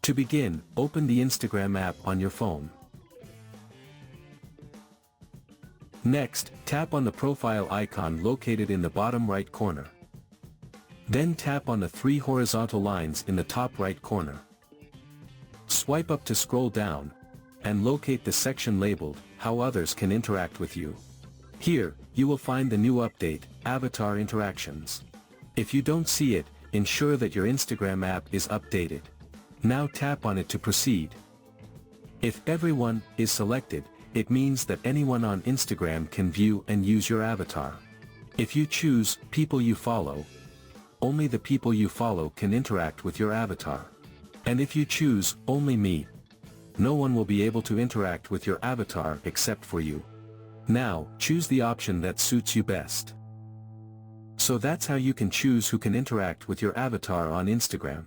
To begin, open the Instagram app on your phone. Next, tap on the profile icon located in the bottom right corner. Then tap on the 3 horizontal lines in the top right corner. Swipe up to scroll down, and locate the section labeled, How Others Can Interact with You. Here, you will find the new update, Avatar Interactions. If you don't see it, ensure that your Instagram app is updated. Now tap on it to proceed. If Everyone is selected, it means that anyone on Instagram can view and use your avatar. If you choose People You Follow, only the people you follow can interact with your avatar. And if you choose Only Me, no one will be able to interact with your avatar except for you. Now, choose the option that suits you best. So that's how you can choose who can interact with your avatar on Instagram.